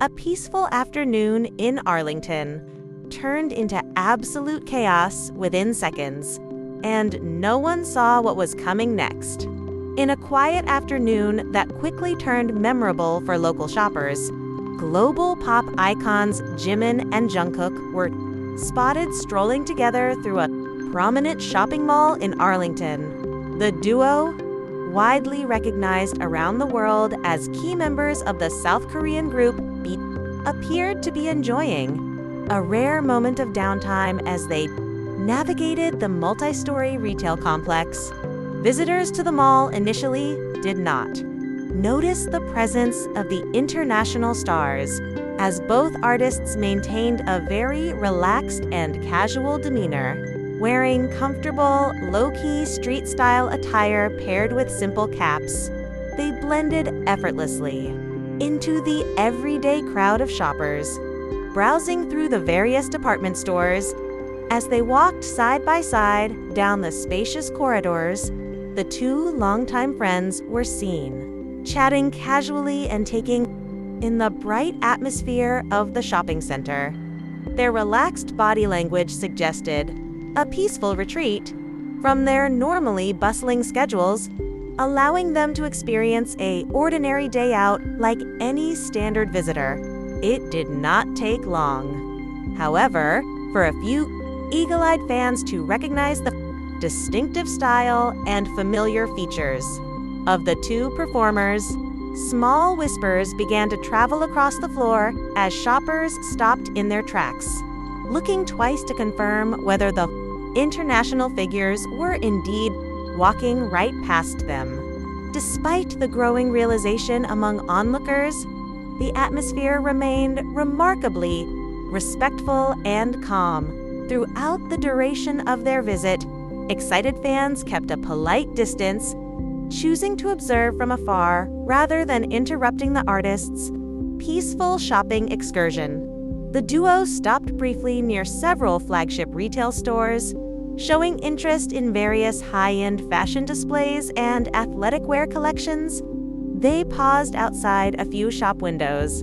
A peaceful afternoon in Arlington turned into absolute chaos within seconds, and no one saw what was coming next. In a quiet afternoon that quickly turned memorable for local shoppers, global pop icons Jimin and Jungkook were spotted strolling together through a prominent shopping mall in Arlington. The duo, widely recognized around the world as key members of the South Korean group BTS, appeared to be enjoying a rare moment of downtime as they navigated the multi-story retail complex. Visitors to the mall initially did not notice the presence of the international stars, as both artists maintained a very relaxed and casual demeanor, wearing comfortable, low-key street-style attire paired with simple caps. They blended effortlessly into the everyday crowd of shoppers, browsing through the various department stores. As they walked side by side down the spacious corridors, the two longtime friends were seen, chatting casually and taking in the bright atmosphere of the shopping center. Their relaxed body language suggested a peaceful retreat from their normally bustling schedules, allowing them to experience an ordinary day out like any standard visitor. It did not take long, however, for a few eagle-eyed fans to recognize the distinctive style and familiar features of the two performers. Small whispers began to travel across the floor as shoppers stopped in their tracks, looking twice to confirm whether the international figures were indeed walking right past them. Despite the growing realization among onlookers, the atmosphere remained remarkably respectful and calm. Throughout the duration of their visit, excited fans kept a polite distance, choosing to observe from afar rather than interrupting the artists' peaceful shopping excursion. The duo stopped briefly near several flagship retail stores, showing interest in various high-end fashion displays and athletic wear collections. They paused outside a few shop windows,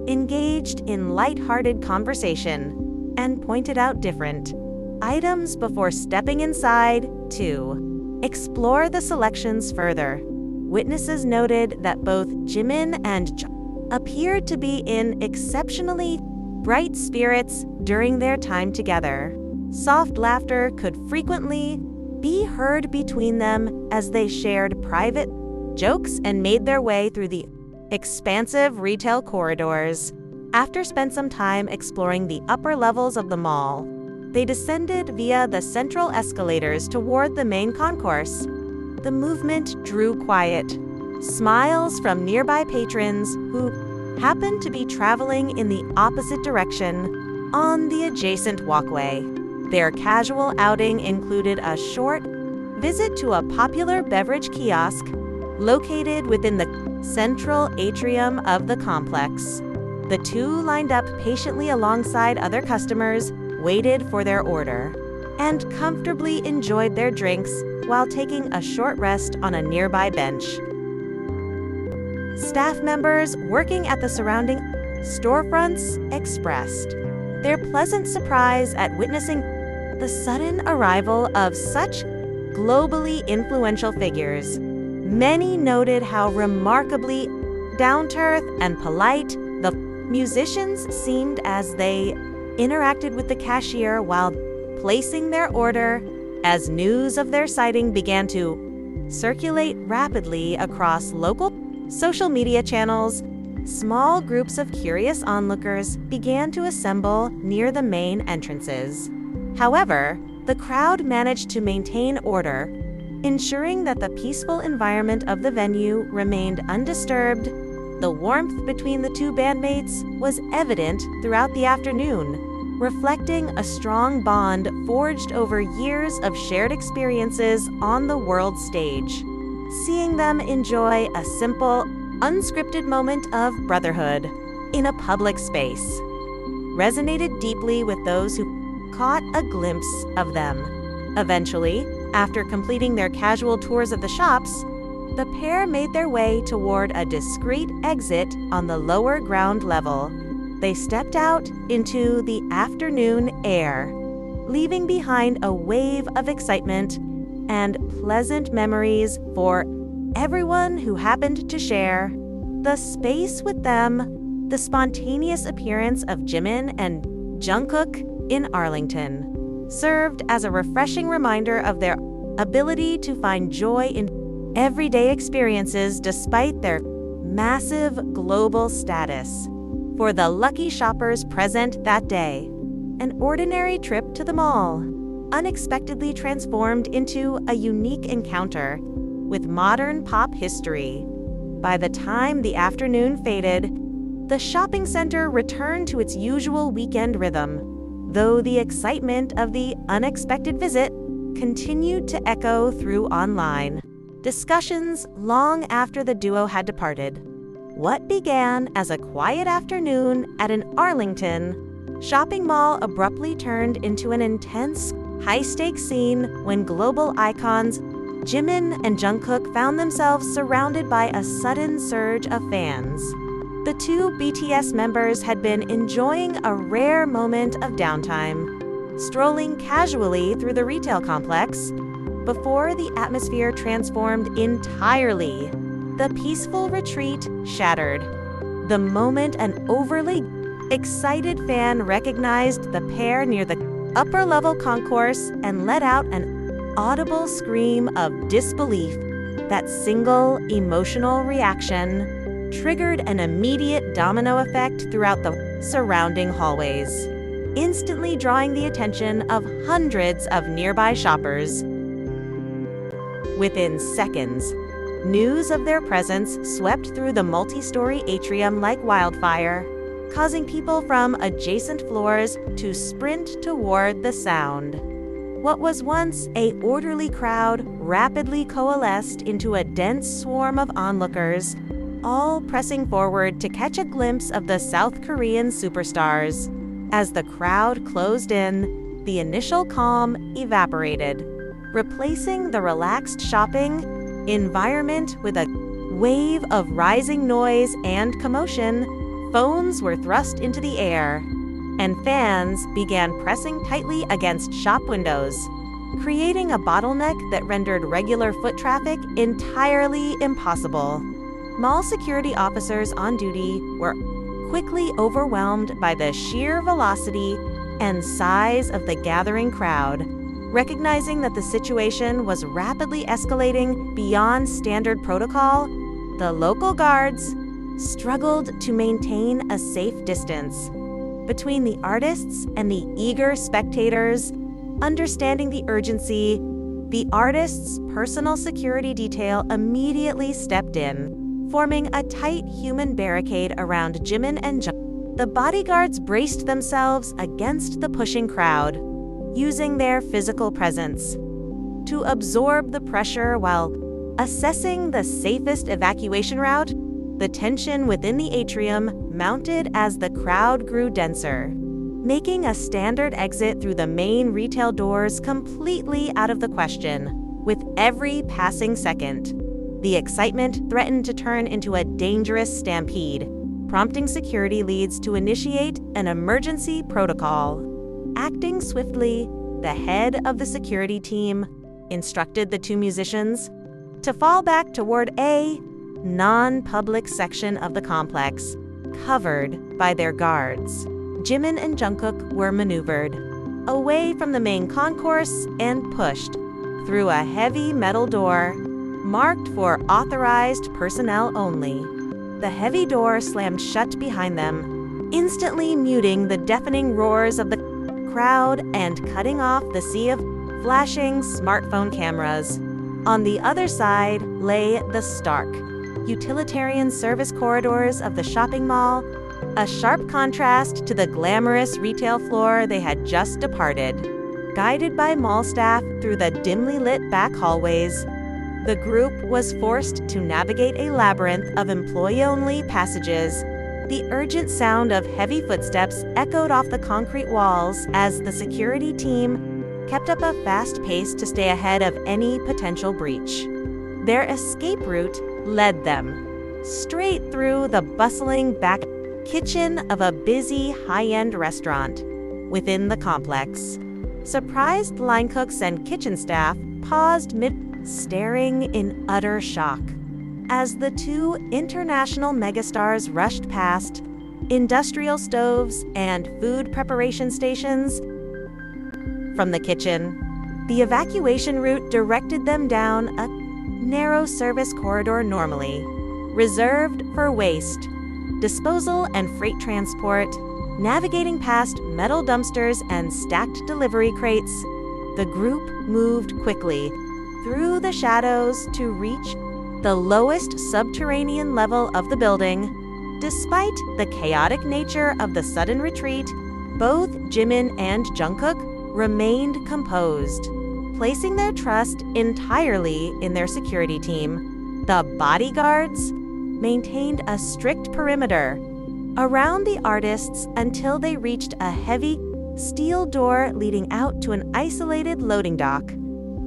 engaged in light-hearted conversation, and pointed out different items before stepping inside to explore the selections further. Witnesses noted that both Jimin and Jungkook appeared to be in exceptionally bright spirits during their time together. Soft laughter could frequently be heard between them as they shared private jokes and made their way through the expansive retail corridors. After spending some time exploring the upper levels of the mall, they descended via the central escalators toward the main concourse. The movement drew quiet smiles from nearby patrons who happened to be traveling in the opposite direction on the adjacent walkway. Their casual outing included a short visit to a popular beverage kiosk located within the central atrium of the complex. The two lined up patiently alongside other customers, waited for their order, and comfortably enjoyed their drinks while taking a short rest on a nearby bench. Staff members working at the surrounding storefronts expressed their pleasant surprise at witnessing the sudden arrival of such globally influential figures. Many noted how remarkably down-to-earth and polite the musicians seemed as they interacted with the cashier while placing their order. As news of their sighting began to circulate rapidly across local social media channels, small groups of curious onlookers began to assemble near the main entrances. However, the crowd managed to maintain order, ensuring that the peaceful environment of the venue remained undisturbed. The warmth between the two bandmates was evident throughout the afternoon, reflecting a strong bond forged over years of shared experiences on the world stage. Seeing them enjoy a simple, unscripted moment of brotherhood in a public space resonated deeply with those who caught a glimpse of them. Eventually, after completing their casual tours of the shops, The pair made their way toward a discreet exit on the lower ground level. They stepped out into the afternoon air, leaving behind a wave of excitement and pleasant memories for everyone who happened to share the space with them. The spontaneous appearance of Jimin and Jungkook in Arlington served as a refreshing reminder of their ability to find joy in everyday experiences despite their massive global status. For the lucky shoppers present that day, an ordinary trip to the mall unexpectedly transformed into a unique encounter with modern pop history. By the time the afternoon faded, the shopping center returned to its usual weekend rhythm, though the excitement of the unexpected visit continued to echo through online discussions long after the duo had departed. What began as a quiet afternoon at an Arlington shopping mall abruptly turned into an intense, high-stakes scene when global icons Jimin and Jungkook found themselves surrounded by a sudden surge of fans. The two BTS members had been enjoying a rare moment of downtime, strolling casually through the retail complex, before the atmosphere transformed entirely. The peaceful retreat shattered the moment an overly excited fan recognized the pair near the upper-level concourse and let out an audible scream of disbelief. That single emotional reaction triggered an immediate domino effect throughout the surrounding hallways, instantly drawing the attention of hundreds of nearby shoppers. Within seconds, news of their presence swept through the multi-story atrium like wildfire, causing people from adjacent floors to sprint toward the sound. What was once an orderly crowd rapidly coalesced into a dense swarm of onlookers, all pressing forward to catch a glimpse of the South Korean superstars. As the crowd closed in, the initial calm evaporated, replacing the relaxed shopping environment with a wave of rising noise and commotion. Phones were thrust into the air, and fans began pressing tightly against shop windows, creating a bottleneck that rendered regular foot traffic entirely impossible. Mall security officers on duty were quickly overwhelmed by the sheer velocity and size of the gathering crowd. Recognizing that the situation was rapidly escalating beyond standard protocol, the local guards struggled to maintain a safe distance between the artists and the eager spectators. Understanding the urgency, the artists' personal security detail immediately stepped in, forming a tight human barricade around Jimin and Jungkook. The bodyguards braced themselves against the pushing crowd, using their physical presence to absorb the pressure while assessing the safest evacuation route. The tension within the atrium mounted as the crowd grew denser, making a standard exit through the main retail doors completely out of the question. With every passing second, the excitement threatened to turn into a dangerous stampede, prompting security leads to initiate an emergency protocol. Acting swiftly, the head of the security team instructed the two musicians to fall back toward a non-public section of the complex, covered by their guards. Jimin and Jungkook were maneuvered away from the main concourse and pushed through a heavy metal door marked for authorized personnel only. The heavy door slammed shut behind them, instantly muting the deafening roars of the crowd and cutting off the sea of flashing smartphone cameras. On the other side lay the stark, utilitarian service corridors of the shopping mall, a sharp contrast to the glamorous retail floor they had just departed. Guided by mall staff through the dimly lit back hallways, the group was forced to navigate a labyrinth of employee-only passages. The urgent sound of heavy footsteps echoed off the concrete walls as the security team kept up a fast pace to stay ahead of any potential breach. Their escape route led them straight through the bustling back kitchen of a busy high-end restaurant within the complex. Surprised line cooks and kitchen staff paused staring in utter shock as the two international megastars rushed past industrial stoves and food preparation stations. From the kitchen, the evacuation route directed them down a narrow service corridor normally reserved for waste, disposal, and freight transport. Navigating past metal dumpsters and stacked delivery crates, the group moved quickly through the shadows to reach the lowest subterranean level of the building. Despite the chaotic nature of the sudden retreat, both Jimin and Jungkook remained composed, placing their trust entirely in their security team. The bodyguards maintained a strict perimeter around the artists until they reached a heavy steel door leading out to an isolated loading dock.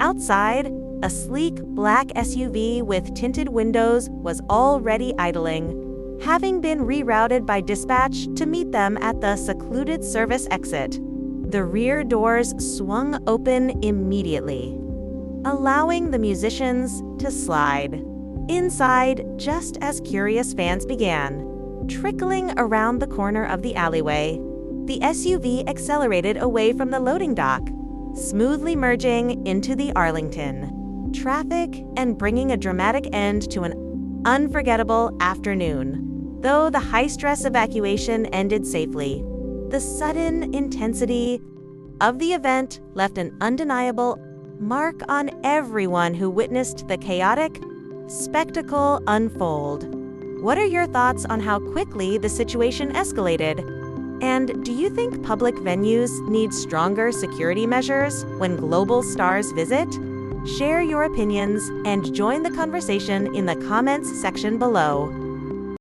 Outside, a sleek black SUV with tinted windows was already idling, having been rerouted by dispatch to meet them at the secluded service exit. The rear doors swung open immediately, allowing the musicians to slide inside just as curious fans began trickling around the corner of the alleyway. The SUV accelerated away from the loading dock, smoothly merging into the Arlington traffic and bringing a dramatic end to an unforgettable afternoon. Though the high-stress evacuation ended safely, the sudden intensity of the event left an undeniable mark on everyone who witnessed the chaotic spectacle unfold. What are your thoughts on how quickly the situation escalated? And do you think public venues need stronger security measures when global stars visit? Share your opinions and join the conversation in the comments section below.